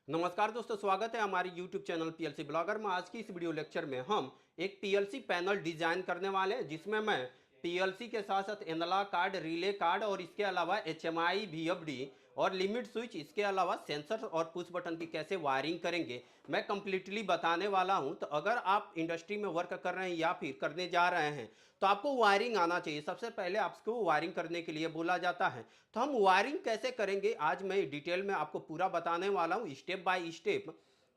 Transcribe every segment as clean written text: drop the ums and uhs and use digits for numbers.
नमस्कार दोस्तों, स्वागत है हमारे YouTube चैनल पीएलसी ब्लॉगर में। आज की इस वीडियो लेक्चर में हम एक पीएलसी पैनल डिजाइन करने वाले हैं, जिसमें मैं पीएलसी के साथ साथ एनालॉग कार्ड, रिले कार्ड और इसके अलावा एचएमआई, वीएफडी और लिमिट स्विच, इसके अलावा सेंसर और पुश बटन की कैसे वायरिंग करेंगे मैं कंप्लीटली बताने वाला हूं। तो अगर आप इंडस्ट्री में वर्क कर रहे हैं या फिर करने जा रहे हैं तो आपको वायरिंग आना चाहिए। सबसे पहले आपको वायरिंग करने के लिए बोला जाता है। तो हम वायरिंग कैसे करेंगे आज मैं डिटेल में आपको पूरा बताने वाला हूं, स्टेप बाय स्टेप।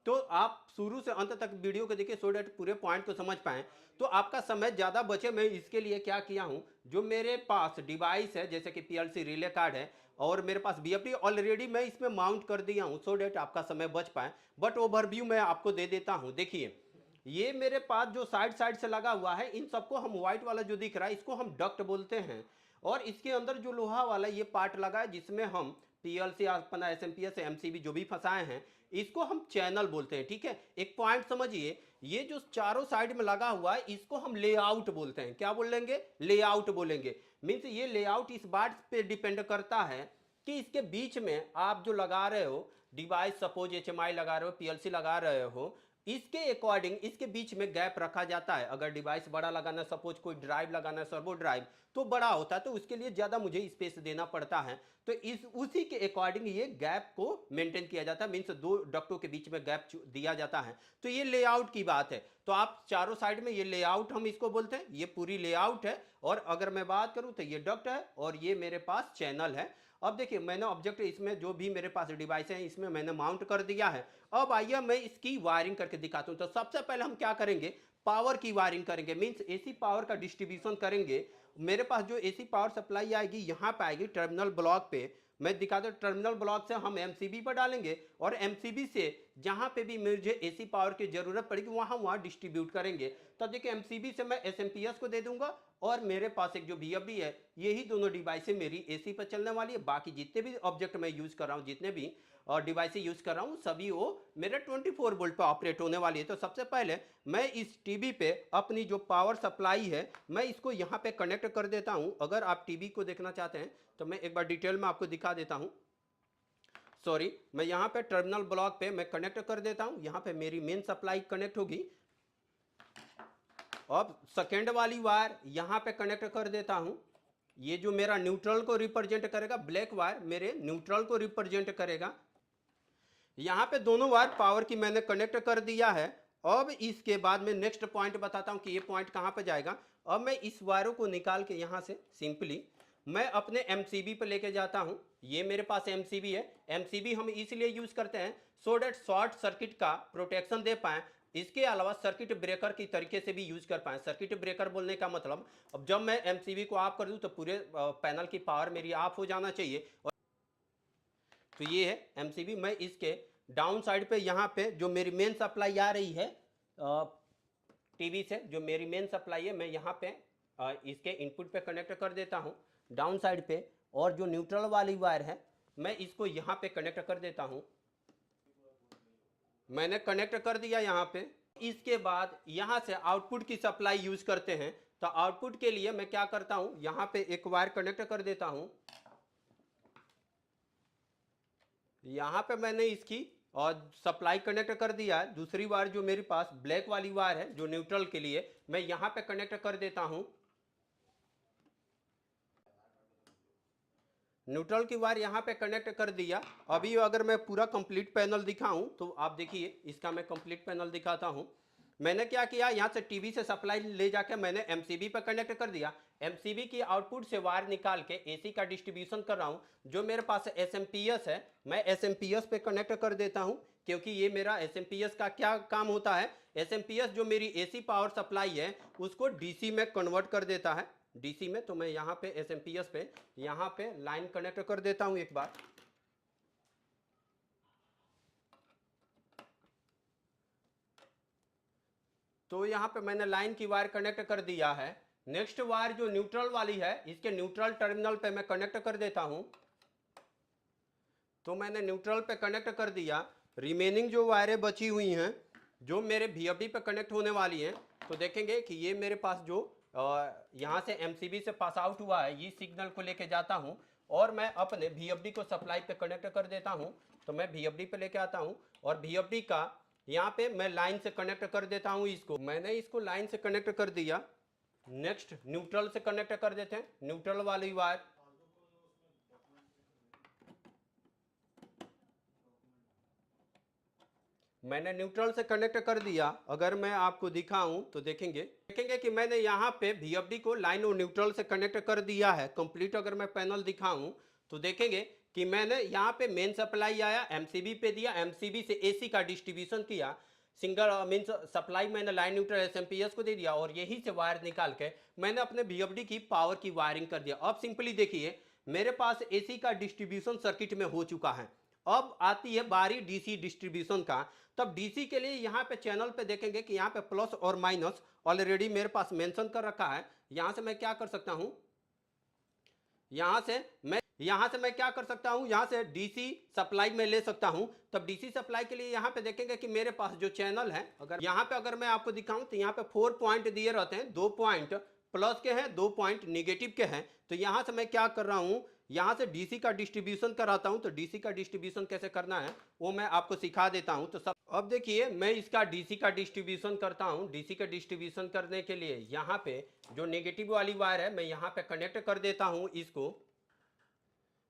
तो आप शुरू से अंत तक वीडियो को देखिए, सो डेट पूरे पॉइंट को समझ पाएं, तो आपका समय ज़्यादा बचे। मैं इसके लिए क्या किया हूं, जो मेरे पास डिवाइस है जैसे कि पीएलसी रिले कार्ड है और मेरे पास बीएफडी ऑलरेडी मैं इसमें माउंट कर दिया हूं, सो डेट आपका समय बच पाए। बट ओवरव्यू मैं आपको दे देता हूं। देखिए, ये मेरे पास जो साइड साइड से लगा हुआ है, इन सबको हम व्हाइट वाला जो दिख रहा है इसको हम डक्ट बोलते हैं। और इसके अंदर जो लोहा वाला ये पार्ट लगा है, जिसमें हम पीएलसी, अपना एसएमपीएस, एमसीबी जो भी फंसाए हैं, इसको हम चैनल बोलते हैं। ठीक है, एक पॉइंट समझिए, ये जो चारों साइड में लगा हुआ है इसको हम लेआउट बोलते हैं। क्या बोलेंगे? लेआउट बोलेंगे। मीन्स ये लेआउट इस बात पे डिपेंड करता है कि इसके बीच में आप जो लगा रहे हो डिवाइस, सपोज एचएमआई लगा रहे हो, पीएलसी लगा रहे हो, इसके अकॉर्डिंग इसके बीच में गैप रखा जाता है। अगर डिवाइस बड़ा लगाना है, सपोज कोई ड्राइव लगाना है, सर्वो ड्राइव, तो बड़ा होता है, तो उसके लिए ज़्यादा मुझे स्पेस देना पड़ता है। तो इस उसी के अकॉर्डिंग ये गैप को मेंटेन किया जाता है। मीन्स दो डक्टों के बीच में गैप दिया जाता है। तो ये लेआउट की बात है। तो आप चारों साइड में ये लेआउट हम इसको बोलते हैं, ये पूरी लेआउट है। और अगर मैं बात करूं तो ये डक्ट है और ये मेरे पास चैनल है। अब देखिए, मैंने ऑब्जेक्ट इसमें जो भी मेरे पास डिवाइस है इसमें मैंने माउंट कर दिया है। अब आइए मैं इसकी वायरिंग करके दिखाता हूं। तो सबसे पहले हम क्या करेंगे, पावर की वायरिंग करेंगे। मींस एसी पावर का डिस्ट्रीब्यूशन करेंगे। मेरे पास जो एसी पावर सप्लाई आएगी यहां पे आएगी टर्मिनल ब्लॉक पे। मैं दिखाता हूं, टर्मिनल ब्लॉक से हम एमसीबी पर डालेंगे और एमसीबी से जहां पे भी मुझे एसी पावर की जरूरत पड़ेगी वहां डिस्ट्रीब्यूट करेंगे। तो देखिए, एमसीबी से मैं एसएमपीएस को दे दूंगा और मेरे पास एक जो वीएफडी है, यही दोनों डिवाइसें मेरी एसी पर चलने वाली है। बाकी जितने भी ऑब्जेक्ट मैं यूज कर रहा हूं, जितने भी और डिवाइसें यूज कर रहा हूं, सभी वो मेरे 24 वोल्ट पे ऑपरेट होने वाली है। तो सबसे पहले मैं इस टीवी पे अपनी जो पावर सप्लाई है मैं इसको यहाँ पे कनेक्ट कर देता हूं। अगर आप टीवी को देखना चाहते हैं तो मैं एक बार डिटेल में आपको दिखा देता हूं। सॉरी, मैं यहाँ पे टर्मिनल ब्लॉक पे मैं कनेक्ट कर देता हूं। यहाँ पे मेरी मेन सप्लाई कनेक्ट होगी। अब सेकेंड वाली वायर यहाँ पे कनेक्ट कर देता हूं। ये जो मेरा न्यूट्रल को रिप्रेजेंट करेगा, ब्लैक वायर मेरे न्यूट्रल को रिप्रेजेंट करेगा। यहाँ पे दोनों वायर पावर की मैंने कनेक्ट कर दिया है। अब इसके बाद मैं नेक्स्ट पॉइंट बताता हूँ कि ये पॉइंट कहाँ पे जाएगा। अब मैं इस वायरों को निकाल के यहाँ से सिंपली मैं अपने एमसीबी पे लेके जाता हूँ। ये मेरे पास एमसीबी है। एमसीबी हम इसलिए यूज करते हैं सो डेट शॉर्ट सर्किट का प्रोटेक्शन दे पाएं। इसके अलावा सर्किट ब्रेकर की तरीके से भी यूज कर पाएं। सर्किट ब्रेकर बोलने का मतलब, अब जब मैं एमसीबी को ऑफ कर दूं तो पूरे पैनल की पावर मेरी ऑफ हो जाना चाहिए। तो ये है एमसीबी। मैं इसके डाउन साइड पे यहाँ पे जो मेरी मेन सप्लाई आ रही है टीवी से, जो मेरी मेन सप्लाई है, मैं यहाँ पे इसके इनपुट पे कनेक्ट कर देता हूँ डाउन साइड पे। और जो न्यूट्रल वाली वायर है मैं इसको यहाँ पे कनेक्ट कर देता हूँ। मैंने कनेक्ट कर दिया यहाँ पे। इसके बाद यहाँ से आउटपुट की सप्लाई यूज करते हैं। तो आउटपुट के लिए मैं क्या करता हूँ, यहाँ पे एक वायर कनेक्ट कर देता हूँ। यहाँ पे मैंने इसकी और सप्लाई कनेक्ट कर दिया है। दूसरी वायर जो मेरे पास ब्लैक वाली वायर है जो न्यूट्रल के लिए, मैं यहाँ पे कनेक्ट कर देता हूँ। न्यूट्रल की वायर यहाँ पे कनेक्ट कर दिया। अभी अगर मैं पूरा कंप्लीट पैनल दिखाऊं तो आप देखिए, इसका मैं कंप्लीट पैनल दिखाता हूं। मैंने क्या किया, यहाँ से टीवी से सप्लाई ले जाके मैंने एमसीबी पर कनेक्ट कर दिया। एमसीबी की आउटपुट से वायर निकाल के एसी का डिस्ट्रीब्यूशन कर रहा हूं। जो मेरे पास एसएमपीएस है मैं एसएमपीएस पे कनेक्ट कर देता हूं, क्योंकि ये मेरा एसएमपीएस का क्या काम होता है, एसएमपीएस जो मेरी एसी पावर सप्लाई है उसको डीसी में कन्वर्ट कर देता है। डीसी में तो मैं यहाँ पे एसएमपीएस पे यहाँ पे लाइन कनेक्ट कर देता हूं एक बार। तो यहाँ पे मैंने लाइन की वायर कनेक्ट कर दिया है। नेक्स्ट वायर जो न्यूट्रल वाली है, इसके न्यूट्रल टर्मिनल पे मैं कनेक्ट कर देता हूं। तो मैंने न्यूट्रल पे कनेक्ट कर दिया। रिमेनिंग जो वायरें बची हुई हैं जो मेरे वीएफडी पे कनेक्ट होने वाली हैं, तो देखेंगे कि ये मेरे पास जो यहाँ से एमसीबी से पास आउट हुआ है, ये सिग्नल को लेके जाता हूँ और मैं अपने वीएफडी को सप्लाई पे कनेक्ट कर देता हूँ। तो मैं VFD पे लेके आता हूँ और VFD का यहाँ पे मैं लाइन से कनेक्ट कर देता हूँ। इसको मैंने इसको लाइन से कनेक्ट कर दिया। नेक्स्ट न्यूट्रल से कनेक्ट कर देते हैं, न्यूट्रल वाली वायर। मैंने न्यूट्रल से कनेक्ट कर दिया। अगर मैं आपको दिखाऊं तो देखेंगे कि मैंने यहाँ पे VFD को लाइन और न्यूट्रल से कनेक्ट कर दिया है कंप्लीट। अगर मैं पैनल दिखाऊं तो देखेंगे कि मैंने यहाँ पे मेन सप्लाई आया, MCB पे दिया, MCB से AC का डिस्ट्रीब्यूशन किया, सिंगल मीन्स सप्लाई मैंने लाइन न्यूट्रल SMPS को दे दिया और यही से वायर निकाल के मैंने अपने VFD की पावर की वायरिंग कर दिया। अब सिंपली देखिए मेरे पास AC का डिस्ट्रीब्यूशन सर्किट में हो चुका है। अब आती है बारी DC डिस्ट्रीब्यूशन का। तब DC के लिए यहाँ पे चैनल पे देखेंगे कि यहाँ पे प्लस और माइनस ऑलरेडी मेरे पास मेंशन कर रखा है। यहाँ से मैं क्या कर सकता हूँ, यहाँ से मैं क्या कर सकता हूँ, यहाँ से DC सप्लाई में ले सकता हूँ। तब DC सप्लाई के लिए यहाँ पे देखेंगे कि मेरे पास जो चैनल है, अगर यहाँ पे अगर मैं आपको दिखाऊं तो यहाँ पे 4 पॉइंट दिए रहते हैं, 2 पॉइंट प्लस के हैं, 2 पॉइंट निगेटिव के हैं। तो यहाँ से मैं क्या कर रहा हूँ, यहाँ से DC का डिस्ट्रीब्यूशन कराता हूँ। तो DC का डिस्ट्रीब्यूशन कैसे करना है वो मैं आपको सिखा देता हूँ। तो सब अब देखिए मैं इसका DC का डिस्ट्रीब्यूशन करता हूँ। DC का डिस्ट्रीब्यूशन करने के लिए यहाँ पे जो नेगेटिव वाली वायर है मैं यहाँ पे कनेक्ट कर देता हूँ। इसको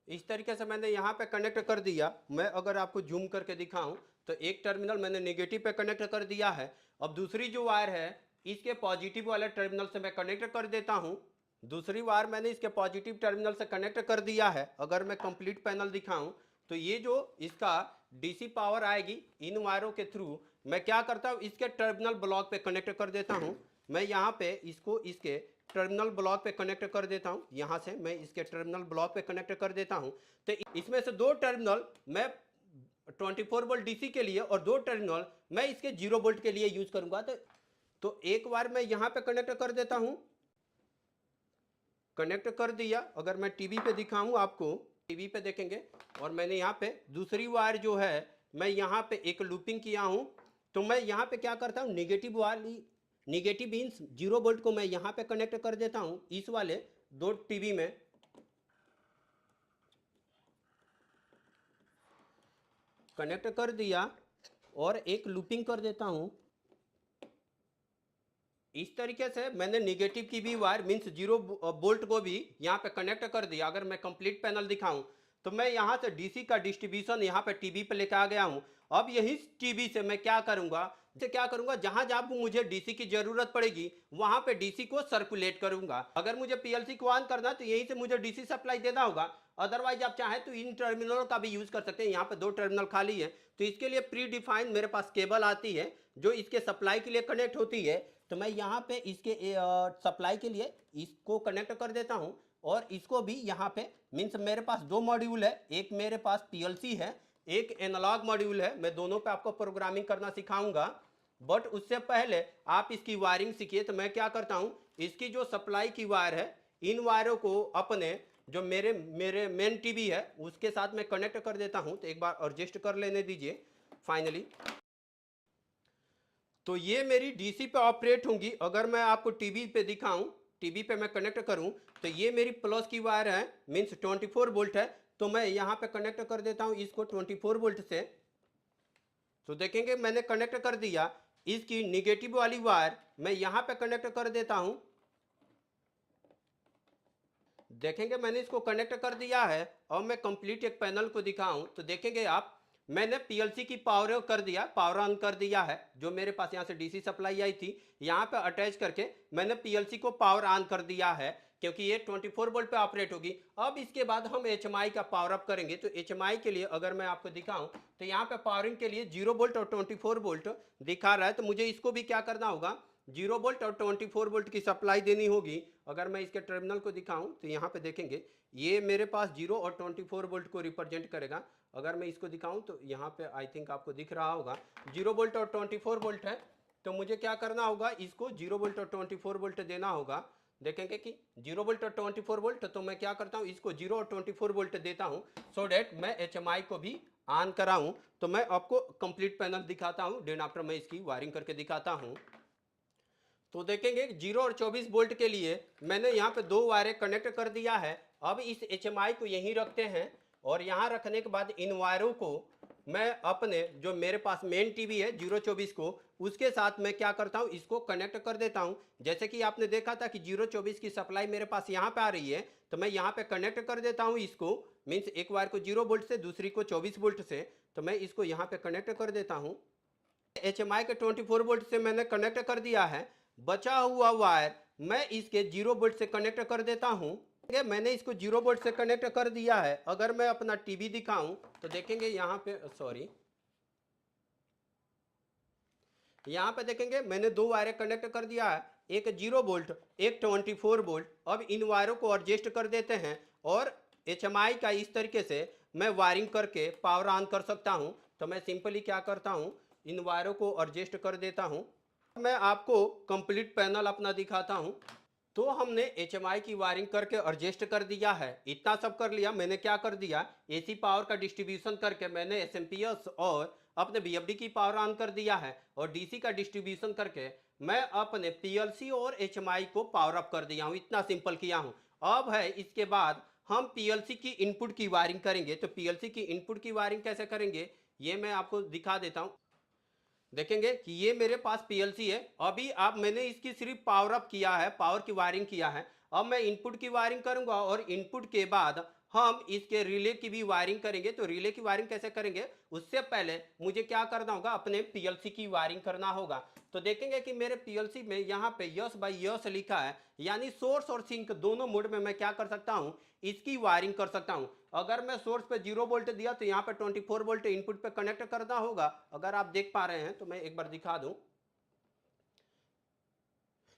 इस तरीके से मैंने यहाँ पे कनेक्ट कर दिया। मैं अगर आपको जूम करके दिखाऊं तो एक टर्मिनल मैंने नेगेटिव पे कनेक्ट कर दिया है। अब दूसरी जो वायर है इसके पॉजिटिव वाले टर्मिनल से मैं कनेक्ट कर देता हूँ। दूसरी वायर मैंने इसके पॉजिटिव टर्मिनल से कनेक्ट कर दिया है। अगर मैं कंप्लीट पैनल दिखाऊं तो ये जो इसका DC पावर आएगी इन वायरों के थ्रू मैं क्या करता हूँ, इसके टर्मिनल ब्लॉक पे कनेक्ट कर देता हूँ। मैं यहाँ पे इसको इसके टर्मिनल ब्लॉक पे कनेक्ट कर देता हूँ। यहाँ से मैं इसके टर्मिनल ब्लॉक पे कनेक्ट कर देता हूँ। तो इसमें से 2 टर्मिनल मैं 24 वोल्ट DC के लिए और 2 टर्मिनल मैं इसके 0 वोल्ट के लिए यूज करूंगा। तो एक बार मैं यहाँ पे कनेक्ट कर देता हूँ, कनेक्ट कर दिया। अगर मैं टीवी पे दिखाऊं आपको, टीवी पे देखेंगे और मैंने यहाँ पे दूसरी वायर जो है मैं यहाँ पे एक लूपिंग किया हूँ। तो मैं यहाँ पे क्या करता हूँ, निगेटिव मीन्स 0 वोल्ट को मैं यहाँ पे कनेक्ट कर देता हूँ इस वाले 2 टीवी में। कनेक्ट कर दिया और एक लूपिंग कर देता हूँ। इस तरीके से मैंने निगेटिव की भी वायर मीन्स 0 वोल्ट को भी यहाँ पे कनेक्ट कर दिया। अगर मैं कंप्लीट पैनल दिखाऊं तो मैं यहाँ से DC का डिस्ट्रीब्यूशन यहाँ पे टीवी पे लेकर आ गया हूँ। अब यही टीवी से मैं क्या करूँगा, जहां जहां मुझे DC की जरूरत पड़ेगी वहां पे DC को सर्कुलेट करूंगा। अगर मुझे PLC को ऑन करना तो यहीं से मुझे DC सप्लाई देना होगा। अदरवाइज आप चाहें तो इन टर्मिनलों का भी यूज कर सकते हैं। यहाँ पे 2 टर्मिनल खाली है तो इसके लिए प्री डिफाइंड मेरे पास केबल आती है जो इसके सप्लाई के लिए कनेक्ट होती है। तो मैं यहाँ पे इसके सप्लाई के लिए इसको कनेक्ट कर देता हूँ और इसको भी यहाँ पे मीन्स मेरे पास 2 मॉड्यूल है, एक मेरे पास PLC है, एक एनालॉग मॉड्यूल है। मैं दोनों पे आपको प्रोग्रामिंग करना सिखाऊंगा, बट उससे पहले आप इसकी वायरिंग सीखिए। तो मैं क्या करता हूँ, इसकी जो सप्लाई की वायर है इन वायरों को अपने जो मेरे मेन टीवी है उसके साथ मैं कनेक्ट कर देता हूँ। तो एक बार एडजस्ट कर लेने दीजिए फाइनली। तो ये मेरी DC पे ऑपरेट होंगी। अगर मैं आपको टीवी पे दिखाऊं, टीवी पे मैं कनेक्ट करूं तो ये मेरी प्लस की वायर है मीन्स 24 वोल्ट है। तो मैं यहाँ पे कनेक्ट कर देता हूँ इसको 24 वोल्ट से। तो देखेंगे मैंने कनेक्ट कर दिया। इसकी निगेटिव वाली वायर मैं यहाँ पे कनेक्ट कर देता हूँ। देखेंगे मैंने इसको कनेक्ट कर दिया है। अब मैं कंप्लीट एक पैनल को दिखाऊं तो देखेंगे आप मैंने PLC की पावर कर दिया, पावर ऑन कर दिया है। जो मेरे पास यहाँ से DC सप्लाई आई थी यहाँ पे अटैच करके मैंने PLC को पावर ऑन कर दिया है क्योंकि ये 24 वोल्ट पे ऑपरेट होगी। अब इसके बाद हम HMI का पावर अप करेंगे। तो HMI के लिए अगर मैं आपको दिखाऊं तो यहाँ पे पावरिंग के लिए 0 वोल्ट और 24 वोल्ट दिखा रहा है। तो मुझे इसको भी क्या करना होगा, 0 वोल्ट और 24 वोल्ट की सप्लाई देनी होगी। अगर मैं इसके टर्मिनल को दिखाऊं तो यहाँ पे देखेंगे ये मेरे पास 0 और 24 वोल्ट को रिप्रेजेंट करेगा। अगर मैं इसको दिखाऊं तो यहाँ पे आई थिंक आपको दिख रहा होगा 0 वोल्ट और 24 वोल्ट है। तो मुझे क्या करना होगा, इसको 0 वोल्ट और 24 वोल्ट देना होगा। देखेंगे कि 0 वोल्ट और 24 वोल्ट, तो मैं क्या करता हूँ इसको 0 और 24 वोल्ट देता हूँ सो डैट मैं HMI को भी ऑन कराऊँ। तो मैं आपको कंप्लीट पैनल दिखाता हूँ, देन आफ्टर मैं इसकी वायरिंग करके दिखाता हूँ। तो देखेंगे 0 और 24 वोल्ट के लिए मैंने यहाँ पे 2 वायरें कनेक्ट कर दिया है। अब इस HMI को यहीं रखते हैं और यहाँ रखने के बाद इन वायरों को मैं अपने जो मेरे पास मेन टीवी है 024 को, उसके साथ मैं क्या करता हूँ, इसको कनेक्ट कर देता हूँ। जैसे कि आपने देखा था कि 024 की सप्लाई मेरे पास यहाँ पे आ रही है, तो मैं यहाँ पे कनेक्ट कर देता हूँ इसको। मीन्स एक वायर को 0 वोल्ट से, दूसरी को 24 वोल्ट से, तो मैं इसको यहाँ पे कनेक्ट कर देता हूँ। HMI के 24 वोल्ट से मैंने कनेक्ट कर दिया है। बचा हुआ वायर मैं इसके 0 वोल्ट से कनेक्ट कर देता हूँ। मैंने इसको 0 वोल्ट से कनेक्ट कर दिया है। अगर मैं अपना टीवी दिखाऊं तो देखेंगे यहाँ पे, सॉरी, यहाँ पे देखेंगे मैंने दो वायर कनेक्ट कर दिया है, एक 0 वोल्ट, एक 24 वोल्ट। अब इन वायरों को एडजस्ट कर देते हैं और HMI का इस तरीके से मैं वायरिंग करके पावर ऑन कर सकता हूँ। तो मैं सिंपली क्या करता हूँ, इन वायरों को एडजस्ट कर देता हूँ। मैं आपको कंप्लीट पैनल अपना दिखाता हूँ। तो हमने HMI की वायरिंग करके एडजस्ट कर दिया है। इतना सब कर लिया। मैंने क्या कर दिया, AC पावर का डिस्ट्रीब्यूशन करके मैंने SMPS और अपने BFD की पावर ऑन कर दिया है, और DC का डिस्ट्रीब्यूशन करके मैं अपने PLC और HMI को पावर अप कर दिया हूँ। इतना सिंपल किया हूँ। अब है इसके बाद हम PLC की इनपुट की वायरिंग करेंगे। तो PLC की इनपुट की वायरिंग कैसे करेंगे ये मैं आपको दिखा देता हूँ। देखेंगे कि ये मेरे पास PLC है। अभी आप मैंने इसकी सिर्फ पावर अप किया है, पावर की वायरिंग किया है। अब मैं इनपुट की वायरिंग करूंगा और इनपुट के बाद हम इसके रिले की भी वायरिंग करेंगे। तो रिले की वायरिंग कैसे करेंगे, उससे पहले मुझे क्या करना होगा, अपने PLC की वायरिंग करना होगा। तो देखेंगे कि मेरे PLC में यहाँ पे यस बाई यस लिखा है, यानी सोर्स और सिंक दोनों मोड में मैं क्या कर सकता हूँ, इसकी वायरिंग कर सकता हूँ। अगर मैं सोर्स पे 0 वोल्ट दिया तो यहाँ पे 24 वोल्ट इनपुट पे कनेक्ट करना होगा। अगर आप देख पा रहे हैं तो मैं एक बार दिखा दूं,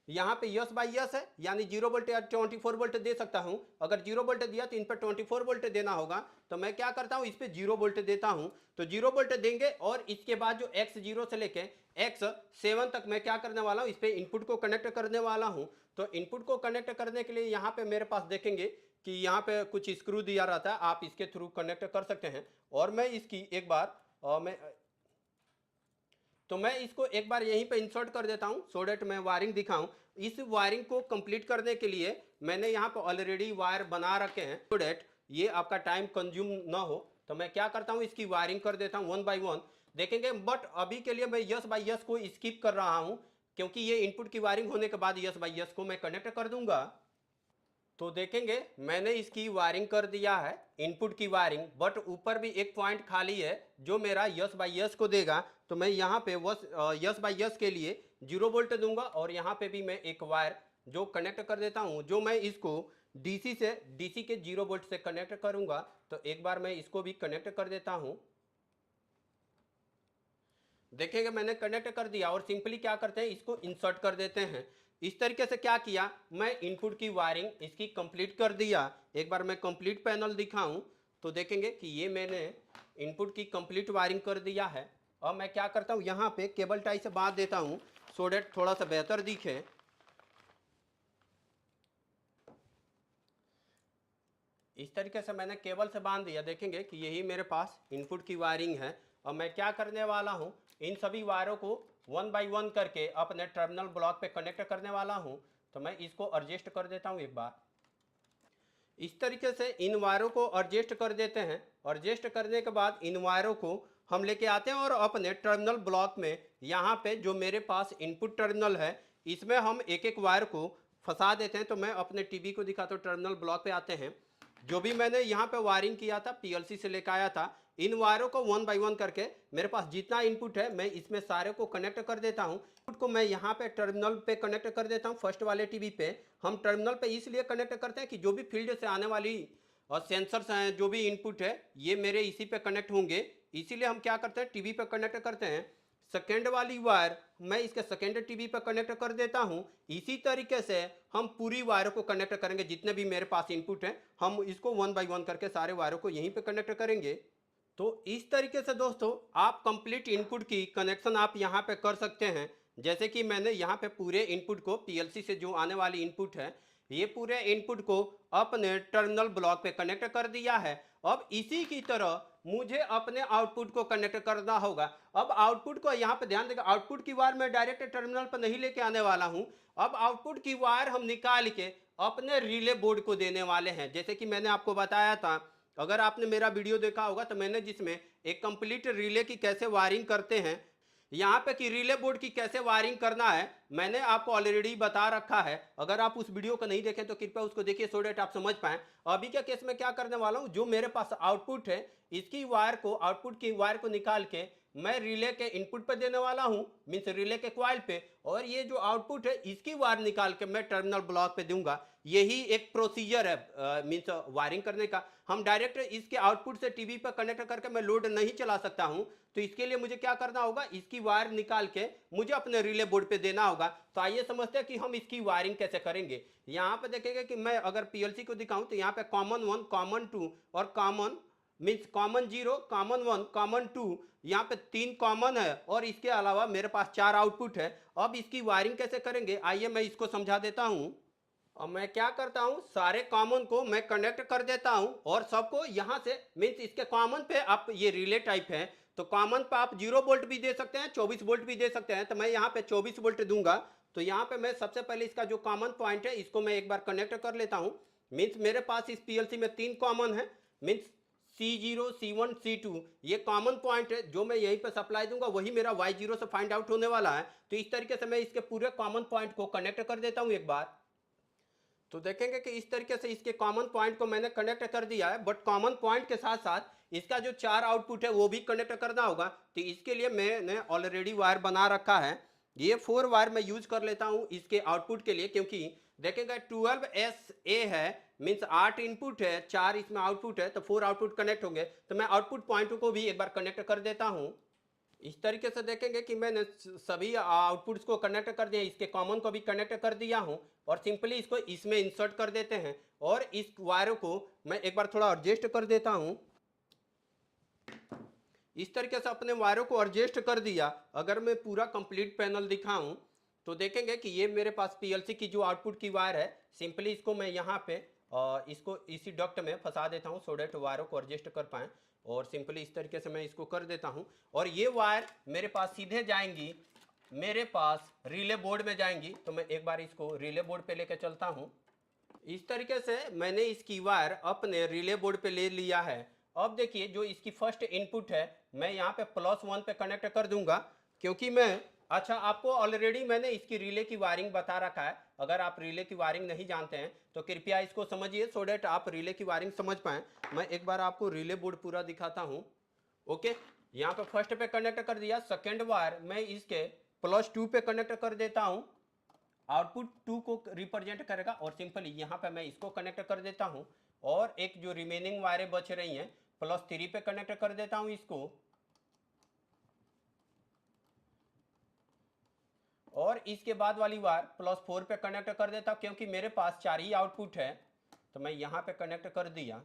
यहाँ पे यस बाई यस है, यानी 0 वोल्ट या 24 वोल्ट दे सकता हूँ। अगर 0 वोल्ट दिया तो इन पर 24 वोल्ट देना होगा। तो मैं क्या करता हूँ, इस पे 0 वोल्ट देता हूँ। तो 0 वोल्ट देंगे और इसके बाद जो X0 से लेके X7 तक मैं क्या करने वाला हूँ, इस पे इनपुट को कनेक्ट करने वाला हूँ। तो इनपुट को कनेक्ट करने के लिए यहाँ पे मेरे पास देखेंगे कि यहाँ पे कुछ स्क्रू दिया रहता है, आप इसके थ्रू कनेक्ट कर सकते हैं। और मैं इसकी एक बार मैं इसको एक बार यहीं पे इंसर्ट कर देता हूं, सो डेट मैं वायरिंग दिखाऊं। इस वायरिंग को कंप्लीट करने के लिए मैंने यहाँ पे ऑलरेडी वायर बना रखे हैं, सो डेट ये आपका टाइम कंज्यूम ना हो। तो मैं क्या करता हूँ, इसकी वायरिंग कर देता हूँ 1 बाई 1। देखेंगे, बट अभी के लिए मैं यस बाई यस को स्किप कर रहा हूँ, क्योंकि ये इनपुट की वायरिंग होने के बाद यस बाई यस को मैं कनेक्ट कर दूंगा। तो देखेंगे मैंने इसकी वायरिंग कर दिया है, इनपुट की वायरिंग, बट ऊपर भी एक पॉइंट खाली है जो मेरा यस बाई यस को देगा। तो मैं यहाँ पे यस बाई यस के लिए 0 वोल्ट दूंगा और यहाँ पे भी मैं एक वायर जो कनेक्ट कर देता हूँ, जो मैं इसको डीसी के 0 वोल्ट से कनेक्ट करूंगा। तो एक बार मैं इसको भी कनेक्ट कर देता हूँ। देखेंगे मैंने कनेक्ट कर दिया और सिंपली क्या करते हैं, इसको इंसर्ट कर देते हैं। इस तरीके से क्या किया, मैं इनपुट की वायरिंग इसकी कंप्लीट कर दिया। एक बार मैं कंप्लीट पैनल दिखाऊं तो देखेंगे कि ये मैंने इनपुट की कंप्लीट वायरिंग कर दिया है। अब मैं क्या करता हूं, यहाँ पे केबल टाई से बांध देता हूं, सो डेट थोड़ा सा बेहतर दिखे। इस तरीके से मैंने केबल से बांध दिया। देखेंगे कि यही मेरे पास इनपुट की वायरिंग है। अब मैं क्या करने वाला हूं, इन सभी वायरों को 1 बाई 1 करके अपने टर्मिनल ब्लॉक पे कनेक्ट करने वाला हूं। तो मैं इसको एडजस्ट कर देता हूं एक बार। इस तरीके से इन वायरों को एडजस्ट कर देते हैं। एडजस्ट करने के बाद इन वायरों को हम लेके आते हैं और अपने टर्मिनल ब्लॉक में, यहाँ पे जो मेरे पास इनपुट टर्मिनल है, इसमें हम एक एक वायर को फंसा देते हैं। तो मैं अपने टीवी को दिखाता हूँ, टर्मिनल ब्लॉक पे आते हैं। जो भी मैंने यहाँ पे वायरिंग किया था, PLC से लेकर आया था, इन वायरों को 1 बाई 1 करके मेरे पास जितना इनपुट है मैं इसमें सारे को कनेक्ट कर देता हूँ। इनपुट को मैं यहाँ पे टर्मिनल पे कनेक्ट कर देता हूँ। फर्स्ट वाले टीवी पे हम टर्मिनल पे इसलिए कनेक्ट करते हैं कि जो भी फील्ड से आने वाली और सेंसर्स हैं, जो भी इनपुट है, ये मेरे इसी पे कनेक्ट होंगे। इसीलिए हम क्या करते हैं, टीवी पे कनेक्ट करते हैं। सेकेंड वाली वायर मैं इसके सेकेंड टीवी पर कनेक्ट कर देता हूं। इसी तरीके से हम पूरी वायरों को कनेक्ट करेंगे, जितने भी मेरे पास इनपुट हैं हम इसको 1 बाई 1 करके सारे वायरों को यहीं पे कनेक्ट करेंगे। तो इस तरीके से दोस्तों आप कंप्लीट इनपुट की कनेक्शन आप यहाँ पे कर सकते हैं। जैसे कि मैंने यहाँ पे पूरे इनपुट को, PLC से जो आने वाली इनपुट है, ये पूरे इनपुट को अपने टर्मिनल ब्लॉक पे कनेक्ट कर दिया है। अब इसी की तरह मुझे अपने आउटपुट को कनेक्ट करना होगा। अब आउटपुट को यहाँ पे ध्यान देगा, आउटपुट की वायर मैं डायरेक्ट टर्मिनल पर नहीं लेके आने वाला हूँ। अब आउटपुट की वायर हम निकाल के अपने रिले बोर्ड को देने वाले हैं। जैसे कि मैंने आपको बताया था, अगर आपने मेरा वीडियो देखा होगा तो मैंने जिसमें एक कंप्लीट रिले की कैसे वायरिंग करते हैं, यहाँ पे कि रिले बोर्ड की कैसे वायरिंग करना है, मैंने आपको ऑलरेडी बता रखा है। अगर आप उस वीडियो को नहीं देखें तो कृपया उसको देखिए सो डेट आप समझ पाएं। अभी के केस में क्या करने वाला हूँ, जो मेरे पास आउटपुट है इसकी वायर को, आउटपुट की वायर को निकाल के मैं रिले के इनपुट पे देने वाला हूँ, मीन्स रिले के क्वाइल पे, और ये जो आउटपुट है इसकी वायर निकाल के मैं टर्मिनल ब्लॉक पे दूंगा। यही एक प्रोसीजर है मीन्स वायरिंग करने का। हम डायरेक्ट इसके आउटपुट से टीवी पर कनेक्ट करके मैं लोड नहीं चला सकता हूं, तो इसके लिए मुझे क्या करना होगा, इसकी वायर निकाल के मुझे अपने रिले बोर्ड पे देना होगा। तो आइए समझते हैं कि हम इसकी वायरिंग कैसे करेंगे। यहाँ पे देखेंगे कि मैं अगर पीएलसी को दिखाऊं तो यहाँ पे कॉमन 1, कॉमन 2 और common means common 0, common 1, common 2, यहाँ पे 3 कॉमन है और इसके अलावा मेरे पास 4 आउटपुट है। अब इसकी वायरिंग कैसे करेंगे आइए मैं इसको समझा देता हूँ। और मैं क्या करता हूं, सारे कॉमन को मैं कनेक्ट कर देता हूं और सबको यहां से मीन्स इसके कॉमन पे आप ये रिले टाइप है तो कॉमन पे आप 0 वोल्ट भी दे सकते हैं, 24 वोल्ट भी दे सकते हैं। तो मैं यहाँ पे 24 वोल्ट दूंगा। तो यहाँ पे मैं सबसे पहले इसका जो कॉमन पॉइंट है इसको मैं एक बार कनेक्ट कर लेता हूँ। मीन्स मेरे पास इस पीएलसी में 3 कॉमन है, मीन्स C0, C1, C2 ये कॉमन पॉइंट है जो मैं यहीं पे सप्लाई दूंगा, वही मेरा Y0 से फाइंड आउट होने वाला है। तो इस तरीके से मैं इसके पूरे कॉमन पॉइंट को कनेक्ट कर देता हूँ एक बार। तो देखेंगे कि इस तरीके से इसके कॉमन पॉइंट को मैंने कनेक्ट कर दिया है, बट कॉमन पॉइंट के साथ साथ इसका जो 4 आउटपुट है वो भी कनेक्ट करना होगा। तो इसके लिए मैंने ऑलरेडी वायर बना रखा है। ये 4 वायर मैं यूज कर लेता हूँ इसके आउटपुट के लिए, क्योंकि देखेंगे 12SA है, मीन्स 8 इनपुट है, 4 इसमें आउटपुट है, तो 4 आउटपुट कनेक्ट होंगे। तो मैं आउटपुट पॉइंट को भी एक बार कनेक्ट कर देता हूँ। इस तरीके से देखेंगे कि मैंने सभी आउटपुट्स को कनेक्ट कर दिया, इसके कॉमन को भी कनेक्ट कर दिया हूं और सिंपली इसको इसमें इंसर्ट कर देते हैं और इस वायर को मैं एक बार थोड़ा एडजस्ट कर देता हूं। इस तरीके से अपने वायरों को एडजस्ट कर दिया। अगर मैं पूरा कंप्लीट पैनल दिखाऊं तो देखेंगे कि ये मेरे पास पीएलसी की जो आउटपुट की वायर है, सिंपली इसको मैं यहाँ पे इसको इसी डक्ट में फंसा देता हूँ सो डेट वायरों को एडजस्ट कर पाएँ। और सिंपली इस तरीके से मैं इसको कर देता हूं और ये वायर मेरे पास सीधे जाएंगी, मेरे पास रिले बोर्ड में जाएंगी। तो मैं एक बार इसको रिले बोर्ड पे लेकर चलता हूं। इस तरीके से मैंने इसकी वायर अपने रिले बोर्ड पे ले लिया है। अब देखिए जो इसकी फर्स्ट इनपुट है मैं यहाँ पे +1 पे कनेक्ट कर दूंगा, क्योंकि मैं अच्छा आपको ऑलरेडी मैंने इसकी रिले की वायरिंग बता रखा है। अगर आप रिले की वायरिंग नहीं जानते हैं तो कृपया इसको समझिए सो डेट आप रिले की वायरिंग समझ पाएं। मैं एक बार आपको रिले बोर्ड पूरा दिखाता हूं। ओके, यहाँ पे फर्स्ट पे कनेक्ट कर दिया, सेकेंड वायर मैं इसके +2 पे कनेक्ट कर देता हूं, आउटपुट 2 को रिप्रेजेंट करेगा और सिंपली यहाँ पे मैं इसको कनेक्ट कर देता हूँ और एक जो रिमेनिंग वायरें बच रही हैं +3 पे कनेक्ट कर देता हूँ इसको, और इसके बाद वाली वायर +4 पे कनेक्ट कर देता हूं, क्योंकि मेरे पास 4 ही आउटपुट है। तो मैं यहां पे कनेक्ट कर दिया।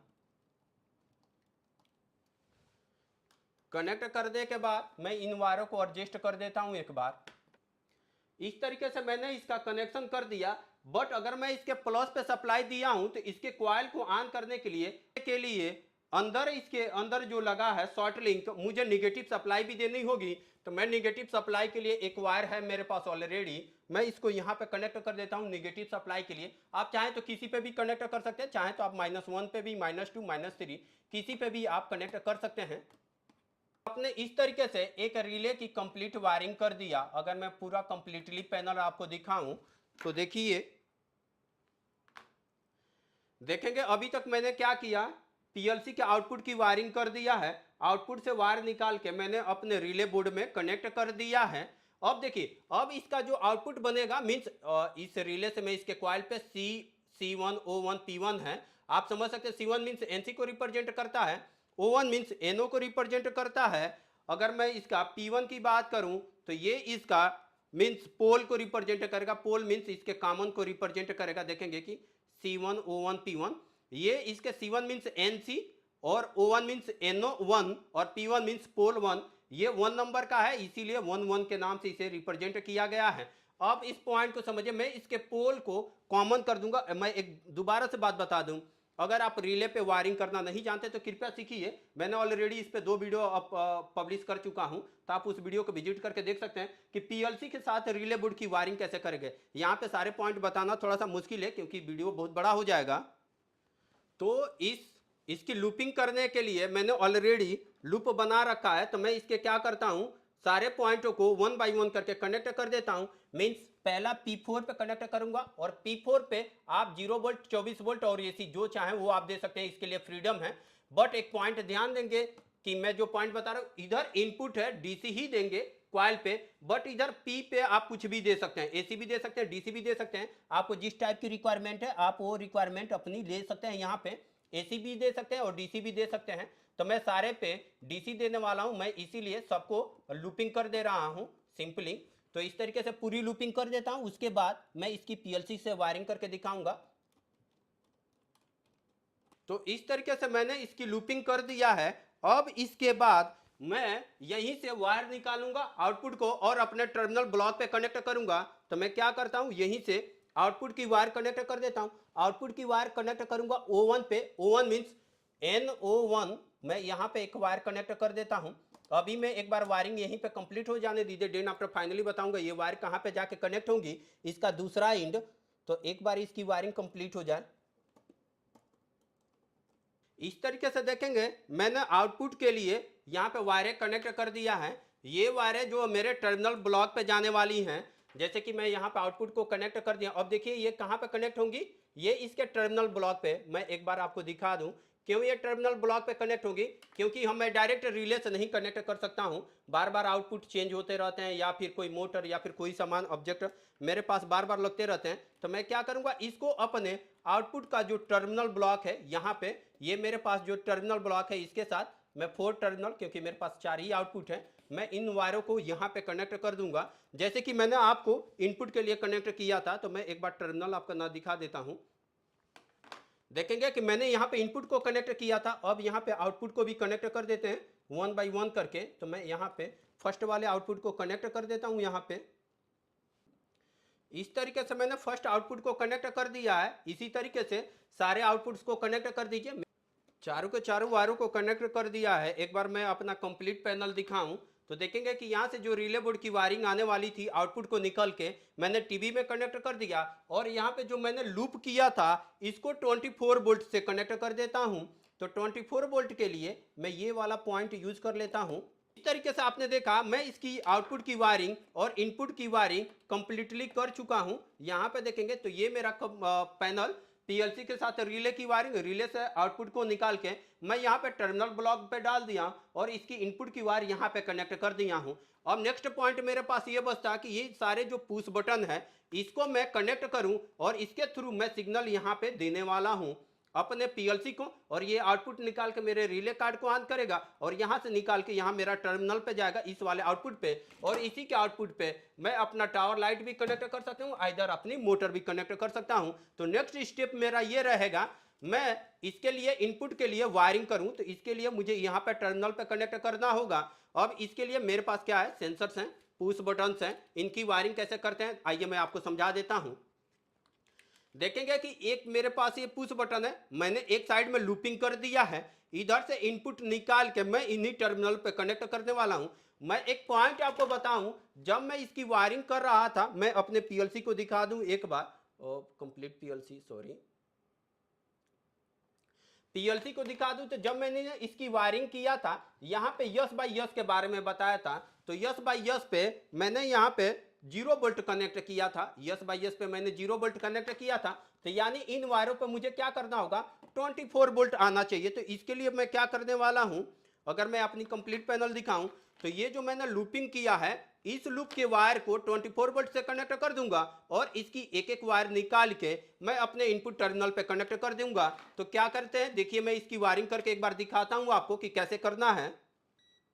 कनेक्ट करने के बाद मैं इन वायरों को एडजस्ट कर देता हूं एक बार। इस तरीके से मैंने इसका कनेक्शन कर दिया। बट अगर मैं इसके प्लस पे सप्लाई दिया हूं तो इसके कॉइल को ऑन करने के लिए अंदर इसके अंदर जो लगा है शॉर्ट लिंक, मुझे निगेटिव सप्लाई भी देनी होगी। तो मैं निगेटिव सप्लाई के लिए एक वायर है मेरे पास ऑलरेडी, मैं इसको यहाँ पे कनेक्ट कर देता हूँ निगेटिव सप्लाई के लिए। आप चाहें तो किसी पे भी कनेक्ट कर सकते हैं, चाहे तो आप -1 पे भी, -2, -3 किसी पे भी आप कनेक्ट कर सकते हैं। आपने इस तरीके से एक रिले की कंप्लीट वायरिंग कर दिया। अगर मैं पूरा कंप्लीटली पैनल आपको दिखाऊं तो देखिए, देखेंगे अभी तक मैंने क्या किया, पीएलसी के आउटपुट की वायरिंग कर दिया है, आउटपुट से वायर निकाल के मैंने अपने रिले बोर्ड में कनेक्ट कर दिया है। अब देखिए अब इसका जो आउटपुट बनेगा मीन्स इस रिले से मैं इसके कॉइल पे C1, O1, P1 है। आप समझ सकते हैं C1 मीन्स NC को रिप्रेजेंट करता है, O1 मीन्स NO को रिप्रेजेंट करता है। अगर मैं इसका P1 की बात करूं तो ये इसका मीन्स पोल को रिप्रेजेंट करेगा, पोल मीन्स इसके कॉमन को रिप्रेजेंट करेगा। देखेंगे कि C1, O1, P1, ये इसके C1 मीन्स NC और O1 मीन्स NO1 और P1 मीन्स पोल 1, ये 1 नंबर का है इसीलिए 1 के नाम से इसे रिप्रेजेंट किया गया है। अब इस पॉइंट को समझिए, मैं इसके पोल को कॉमन कर दूंगा। मैं एक दोबारा से बात बता दूं, अगर आप रिले पे वायरिंग करना नहीं जानते तो कृपया सीखिए। मैंने ऑलरेडी इस पे 2 वीडियो पब्लिश कर चुका हूं, तो आप उस वीडियो को विजिट करके देख सकते हैं कि पीएलसी के साथ रिले बोर्ड की वायरिंग कैसे करेंगे। यहाँ पे सारे पॉइंट बताना थोड़ा सा मुश्किल है क्योंकि वीडियो बहुत बड़ा हो जाएगा। तो इस इसकी लूपिंग करने के लिए मैंने ऑलरेडी लूप बना रखा है, तो मैं इसके क्या करता हूं, सारे पॉइंटों को 1 बाई 1 करके कनेक्ट कर देता हूं। मींस पहला P4 पे कनेक्ट करूंगा और P4 पे आप 0 वोल्ट, 24 वोल्ट और एसी जो चाहें वो आप दे सकते हैं, इसके लिए फ्रीडम है। बट एक पॉइंट ध्यान देंगे कि मैं जो पॉइंट बता रहा हूं, इधर इनपुट है डीसी ही देंगे क्वाइल पे, बट इधर पी पे आप कुछ भी दे सकते हैं, एसी भी दे सकते हैं, डीसी भी दे सकते हैं। आपको जिस टाइप की रिक्वायरमेंट है आप वो रिक्वायरमेंट अपनी ले सकते हैं। यहाँ पे एसी भी दे सकते हैं और डीसी भी दे सकते हैं। तो मैं सारे पे डीसी देने वाला हूं, मैं इसीलिए सबको लूपिंग कर दे रहा हूं सिंपली। तो इस तरीके से पूरी लूपिंग कर देता हूं। उसके बाद मैं इसकी पीएलसी से वायरिंग करके दिखाऊंगा। तो इस तरीके से मैंने इसकी लूपिंग कर दिया है। अब इसके बाद मैं यहीं से वायर निकालूंगा आउटपुट को और अपने टर्मिनल ब्लॉक पे कनेक्ट करूंगा। तो मैं क्या करता हूं, यहीं से आउटपुट की वायर कनेक्ट कर देता हूं। आउटपुट की वायर कनेक्ट करूंगा O1 पे। O1 मींस NO1 मैं यहां पे एक वायर कनेक्ट कर देता हूं। अभी मैं एक बार वायरिंग यहीं पे कंप्लीट हो जाने दीजिए, देन आफ्टर फाइनली बताऊंगा ये वायर कहां पे जाके कनेक्ट होंगी, इसका दूसरा एंड। तो एक बार इसकी वायरिंग कंप्लीट हो जाए। इस तरीके से देखेंगे मैंने आउटपुट के लिए यहाँ पे वायरें कनेक्ट कर दिया है। ये वायरें जो मेरे टर्मिनल ब्लॉक पे जाने वाली हैं, जैसे कि मैं यहाँ पे आउटपुट को कनेक्ट कर दिया। अब देखिए ये कहाँ पे कनेक्ट होंगी, ये इसके टर्मिनल ब्लॉक पे। मैं एक बार आपको दिखा दूं क्यों ये टर्मिनल ब्लॉक पे कनेक्ट होगी, क्योंकि हम मैं डायरेक्ट रिले से नहीं कनेक्ट कर सकता हूँ। बार बार आउटपुट चेंज होते रहते हैं, या फिर कोई मोटर या फिर कोई सामान ऑब्जेक्ट मेरे पास बार बार लगते रहते हैं। तो मैं क्या करूँगा, इसको अपने आउटपुट का जो टर्मिनल ब्लॉक है यहाँ पे, ये मेरे पास जो टर्मिनल ब्लॉक है इसके साथ मैं 4 टर्मिनल, क्योंकि मेरे पास 4 ही आउटपुट है, मैं इन वायरों को यहाँ पे कनेक्ट कर दूंगा। जैसे कि मैंने आपको इनपुट के लिए कनेक्ट किया था। तो मैं एक बार टर्मिनल आपका ना दिखा देता हूँ। देखेंगे कि मैंने यहाँ पे इनपुट को कनेक्ट किया था, अब यहाँ पे आउटपुट को भी कनेक्ट कर देते हैं 1 बाई 1 करके। तो मैं यहाँ पे फर्स्ट वाले आउटपुट को कनेक्ट कर देता हूँ। यहाँ पे इस तरीके से मैंने फर्स्ट आउटपुट को कनेक्ट कर दिया है। इसी तरीके से सारे आउटपुट्स को कनेक्ट कर दीजिए। चारों के चारों वायरों को कनेक्ट कर दिया है। एक बार मैं अपना कंप्लीट पैनल दिखाऊं तो देखेंगे कि यहाँ से जो रिले बोर्ड की वायरिंग आने वाली थी आउटपुट को निकल के मैंने टीवी में कनेक्ट कर दिया, और यहाँ पे जो मैंने लूप किया था इसको 24 वोल्ट से कनेक्ट कर देता हूँ। तो 24 वोल्ट के लिए मैं ये वाला पॉइंट यूज कर लेता हूँ। इस तरीके से आपने देखा मैं इसकी आउटपुट की वायरिंग और इनपुट की वायरिंग कंप्लीटली कर चुका हूँ। यहाँ पे देखेंगे तो ये मेरा पैनल पीएलसी के साथ रिले की वायरिंग, रिले से आउटपुट को निकाल के मैं यहाँ पे टर्मिनल ब्लॉक पे डाल दिया और इसकी इनपुट की वायर यहाँ पे कनेक्ट कर दिया हूँ। अब नेक्स्ट पॉइंट मेरे पास ये बचता कि ये सारे जो पुश बटन है इसको मैं कनेक्ट करूँ और इसके थ्रू मैं सिग्नल यहाँ पे देने वाला हूँ अपने पीएलसी को, और ये आउटपुट निकाल के मेरे रिले कार्ड को ऑन करेगा और यहाँ से निकाल के यहाँ मेरा टर्मिनल पे जाएगा इस वाले आउटपुट पे, और इसी के आउटपुट पे मैं अपना टावर लाइट भी कनेक्ट कर सकता हूँ, इधर अपनी मोटर भी कनेक्ट कर सकता हूँ। तो नेक्स्ट स्टेप मेरा ये रहेगा, मैं इसके लिए इनपुट के लिए वायरिंग करूँ तो इसके लिए मुझे यहाँ पे टर्मिनल पे कनेक्ट करना होगा। अब इसके लिए मेरे पास क्या है, सेंसर्स हैं, पुश बटन्स हैं, इनकी वायरिंग कैसे करते हैं आइए मैं आपको समझा देता हूँ। देखेंगे कि एक मेरे पास ये पुश बटन है, मैंने एक साइड में लूपिंग कर दिया है, इधर से इनपुट निकाल के मैं इन्हीं टर्मिनल पे कनेक्ट करने वाला हूं। मैं एक पॉइंट आपको बताऊं, जब मैं इसकी वायरिंग कर रहा था, मैं अपने पीएलसी को दिखा दूं एक बार, कंप्लीट पीएलसी, सॉरी, पीएलसी को दिखा दूं। तो जब मैंने इसकी वायरिंग किया था, यहाँ पे यस बाई यस के बारे में बताया था, तो यस बाई यस पे मैंने यहाँ पे 0 वोल्ट कनेक्ट किया था। यस बाई यस पे मैंने 0 वोल्ट कनेक्ट किया था, तो यानी इन वायरों पे मुझे क्या करना होगा, 24 वोल्ट आना चाहिए। तो इसके लिए मैं क्या करने वाला हूं, अगर मैं अपनी कंप्लीट पैनल दिखाऊं तो ये जो मैंने लूपिंग किया है इस लूप के वायर को 24 वोल्ट से कनेक्ट कर दूंगा और इसकी एक एक वायर निकाल के मैं अपने इनपुट टर्मिनल पे कनेक्ट कर दूंगा। तो क्या करते हैं, देखिए मैं इसकी वायरिंग करके एक बार दिखाता हूं आपको कि कैसे करना है।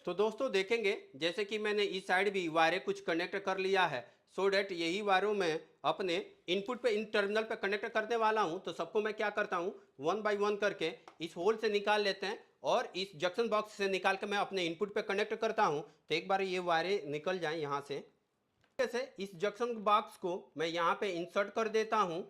तो दोस्तों देखेंगे जैसे कि मैंने इस साइड भी वायरें कुछ कनेक्ट कर लिया है, सो डैट यही वायरों में अपने इनपुट पे इन टर्मिनल पे कनेक्ट करने वाला हूं। तो सबको मैं क्या करता हूं, 1 बाई 1 करके इस होल से निकाल लेते हैं और इस जंक्शन बॉक्स से निकाल के मैं अपने इनपुट पे कनेक्ट करता हूं। तो एक बार ये वायरें निकल जाएं यहाँ से, जैसे इस जंक्शन बॉक्स को मैं यहाँ पे इंसर्ट कर देता हूँ।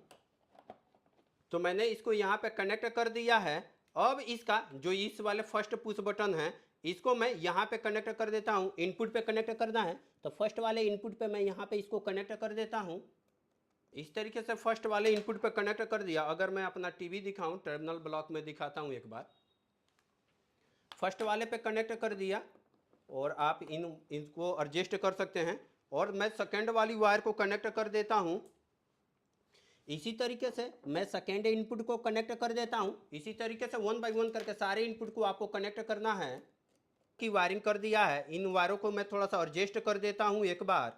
तो मैंने इसको यहाँ पे कनेक्ट कर दिया है। अब इसका जो इस वाले फर्स्ट पुश बटन है इसको मैं यहाँ पे कनेक्ट कर देता हूँ, इनपुट पे कनेक्ट करना है। तो फर्स्ट वाले इनपुट पे मैं यहाँ पे इसको कनेक्ट कर देता हूँ। इस तरीके से फर्स्ट वाले इनपुट पे कनेक्ट कर दिया। अगर मैं अपना टीवी दिखाऊं, टर्मिनल ब्लॉक में दिखाता हूँ एक बार, फर्स्ट वाले पे कनेक्ट कर दिया और आप इनको एडजस्ट कर सकते हैं। और मैं सेकेंड वाली वायर को कनेक्ट कर देता हूँ। इसी तरीके से मैं सेकेंड इनपुट को कनेक्ट कर देता हूँ। इसी तरीके से 1 बाय 1 करके सारे इनपुट को आपको कनेक्ट करना है। की वायरिंग कर दिया है। इन वायरों को मैं थोड़ा सा एडजस्ट कर देता हूँ एक बार।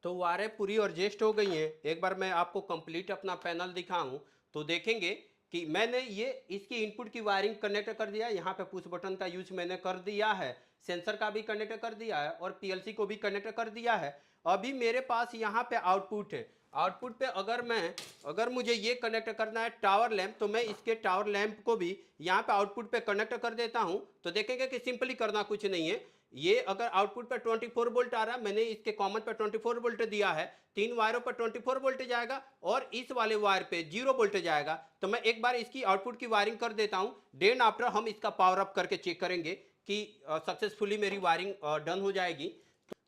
तो वायरें पूरी एडजस्ट हो गई हैं। एक बार मैं आपको कंप्लीट अपना पैनल दिखाऊं तो देखेंगे कि मैंने ये इसकी इनपुट की वायरिंग कनेक्ट कर दिया है। यहाँ पे पुश बटन का यूज मैंने कर दिया है, सेंसर का भी कनेक्ट कर दिया है और पीएलसी को भी कनेक्ट कर दिया है। अभी मेरे पास यहाँ पे आउटपुट है। आउटपुट पे अगर मुझे ये कनेक्ट करना है टावर लैंप, तो मैं इसके टावर लैंप को भी यहाँ पे आउटपुट पे कनेक्ट कर देता हूँ। तो देखेंगे कि सिंपली करना कुछ नहीं है। ये अगर आउटपुट पर 24 वोल्ट आ रहा है, मैंने इसके कॉमन पर 24 वोल्ट दिया है, 3 वायरों पर 24 वोल्ट जाएगा और इस वाले वायर पे 0 वोल्ट जाएगा। तो मैं एक बार इसकी आउटपुट की वायरिंग कर देता हूं। देन आफ्टर हम इसका पावर अप करके चेक करेंगे कि सक्सेसफुली मेरी वायरिंग डन हो जाएगी।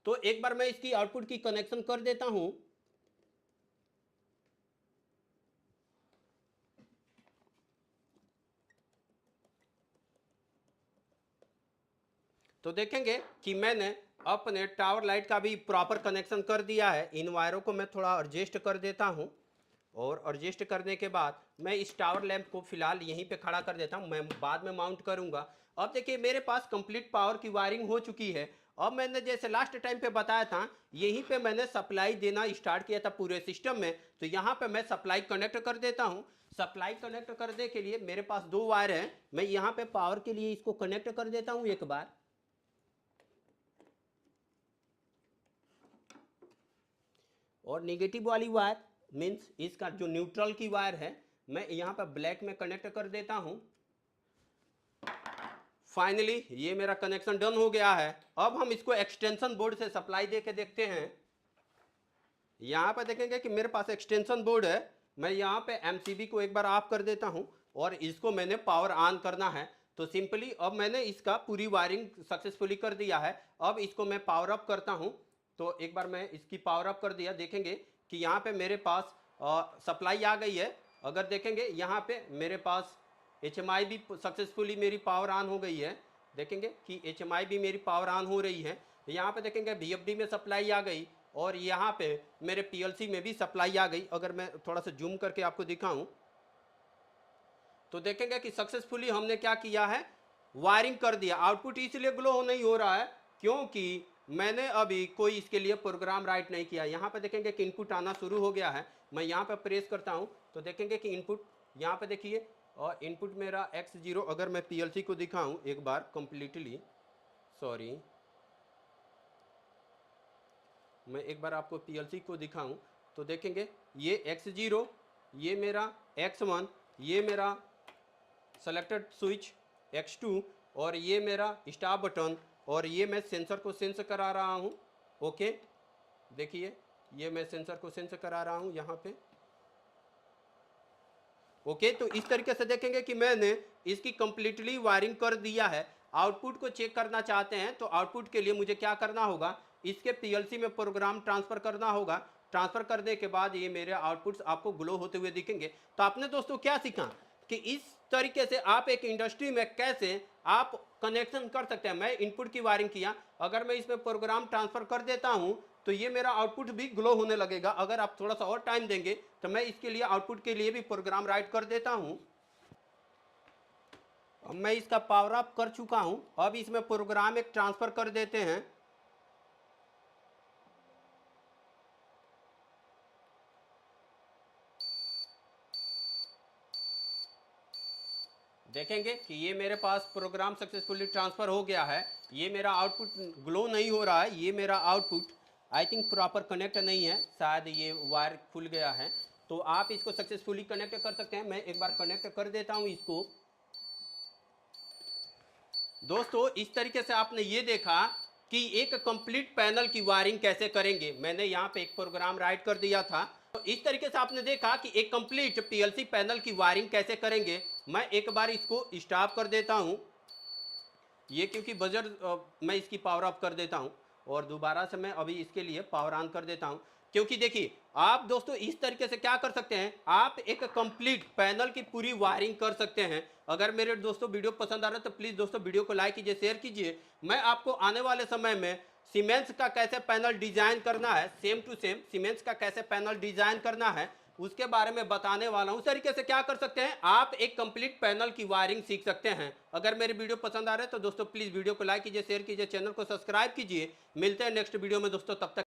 तो एक बार मैं इसकी आउटपुट की कनेक्शन कर देता हूं। तो देखेंगे कि मैंने अपने टावर लाइट का भी प्रॉपर कनेक्शन कर दिया है। इन वायरों को मैं थोड़ा एडजस्ट कर देता हूं और एडजस्ट करने के बाद मैं इस टावर लैंप को फिलहाल यहीं पे खड़ा कर देता हूं। मैं बाद में माउंट करूंगा। अब देखिए मेरे पास कंप्लीट पावर की वायरिंग हो चुकी है। अब मैंने जैसे लास्ट टाइम पे बताया था, यहीं पे मैंने सप्लाई देना स्टार्ट किया था पूरे सिस्टम में। तो यहाँ पे मैं सप्लाई कनेक्ट कर देता हूँ। सप्लाई कनेक्ट करने के लिए मेरे पास 2 वायर हैं। मैं यहाँ पे पावर के लिए इसको कनेक्ट कर देता हूँ एक बार। और नेगेटिव वाली वायर मीन्स इसका जो न्यूट्रल की वायर है, मैं यहाँ पर ब्लैक में कनेक्ट कर देता हूँ। फाइनली ये मेरा कनेक्शन डन हो गया है। अब हम इसको एक्सटेंशन बोर्ड से सप्लाई दे के देखते हैं। यहाँ पर देखेंगे कि मेरे पास एक्सटेंशन बोर्ड है। मैं यहाँ पे एमसीबी को एक बार ऑफ कर देता हूँ और इसको मैंने पावर ऑन करना है। तो सिंपली अब मैंने इसका पूरी वायरिंग सक्सेसफुली कर दिया है। अब इसको मैं पावर अप करता हूँ। तो एक बार मैं इसकी पावर अप कर दिया। देखेंगे कि यहाँ पे मेरे पास सप्लाई आ गई है। अगर देखेंगे यहाँ पे मेरे पास HMI भी सक्सेसफुली मेरी पावर ऑन हो गई है। देखेंगे कि HMI भी मेरी पावर ऑन हो रही है। यहाँ पे देखेंगे VFD में सप्लाई आ गई और यहाँ पे मेरे PLC में भी सप्लाई आ गई। अगर मैं थोड़ा सा जूम करके आपको दिखाऊं तो देखेंगे कि सक्सेसफुली हमने क्या किया है, वायरिंग कर दिया। आउटपुट इसलिए ग्लो नहीं हो रहा है क्योंकि मैंने अभी कोई इसके लिए प्रोग्राम राइट नहीं किया। यहाँ पे देखेंगे कि इनपुट आना शुरू हो गया है। मैं यहाँ पे प्रेस करता हूँ तो देखेंगे कि इनपुट यहाँ पे देखिए, और इनपुट मेरा X0। अगर मैं PLC को दिखाऊं एक बार कंप्लीटली, सॉरी, मैं एक बार आपको PLC को दिखाऊं तो देखेंगे ये X0, ये मेरा X1, ये मेरा सेलेक्टेड स्विच X2 और ये मेरा स्टार बटन, और ये मैं सेंसर को सेंस करा रहा हूँ। ओके, देखिए ये मैं सेंसर को सेंस करा रहा हूँ यहाँ पे। ओके, तो इस तरीके से देखेंगे कि मैंने इसकी कंप्लीटली वायरिंग कर दिया है। आउटपुट को चेक करना चाहते हैं तो आउटपुट के लिए मुझे क्या करना होगा, इसके PLC में प्रोग्राम ट्रांसफ़र करना होगा। ट्रांसफ़र करने के बाद ये मेरे आउटपुट्स आपको ग्लो होते हुए दिखेंगे। तो आपने दोस्तों क्या सीखा कि इस तरीके से आप एक इंडस्ट्री में कैसे आप कनेक्शन कर सकते हैं। मैं इनपुट की वायरिंग किया, अगर मैं इसमें प्रोग्राम ट्रांसफ़र कर देता हूं तो ये मेरा आउटपुट भी ग्लो होने लगेगा। अगर आप थोड़ा सा और टाइम देंगे तो मैं इसके लिए आउटपुट के लिए भी प्रोग्राम राइट कर देता हूं। अब मैं इसका पावर अप कर चुका हूं। अब इसमें प्रोग्राम एक ट्रांसफ़र कर देते हैं। देखेंगे कि ये मेरे पास प्रोग्राम सक्सेसफुली ट्रांसफ़र हो गया है। ये मेरा आउटपुट ग्लो नहीं हो रहा है। ये मेरा output I think proper connect नहीं है, शायद ये वायर खुल गया है। तो आप इसको सक्सेसफुली कनेक्ट कर सकते हैं। मैं एक बार कनेक्ट कर देता हूं इसको। दोस्तों इस तरीके से आपने ये देखा कि एक कंप्लीट पैनल की वायरिंग कैसे करेंगे। मैंने यहाँ पे एक प्रोग्राम राइट कर दिया था। तो इस तरीके से आपने देखा कि एक कंप्लीट PLC पैनल की वायरिंग कैसे करेंगे। मैं एक बार इसको स्टॉप कर देता हूँ, ये क्योंकि बजर मैं इसकी पावर ऑफ कर देता हूँ और दोबारा से मैं अभी इसके लिए पावर ऑन कर देता हूँ। क्योंकि देखिए आप दोस्तों इस तरीके से क्या कर सकते हैं, आप एक कंप्लीट पैनल की पूरी वायरिंग कर सकते हैं। अगर मेरे दोस्तों वीडियो पसंद आ रहा है तो प्लीज़ दोस्तों वीडियो को लाइक कीजिए, शेयर कीजिए। मैं आपको आने वाले समय में सीमेंस का कैसे पैनल डिजाइन करना है, सेम टू सेम सीमेंस का कैसे पैनल डिजाइन करना है उसके बारे में बताने वाला हूं। उस तरीके से क्या कर सकते हैं, आप एक कंप्लीट पैनल की वायरिंग सीख सकते हैं। अगर मेरी वीडियो पसंद आ रहा है तो दोस्तों प्लीज़ वीडियो को लाइक कीजिए, शेयर कीजिए, चैनल को सब्सक्राइब कीजिए। मिलते हैं नेक्स्ट वीडियो में दोस्तों, तब तक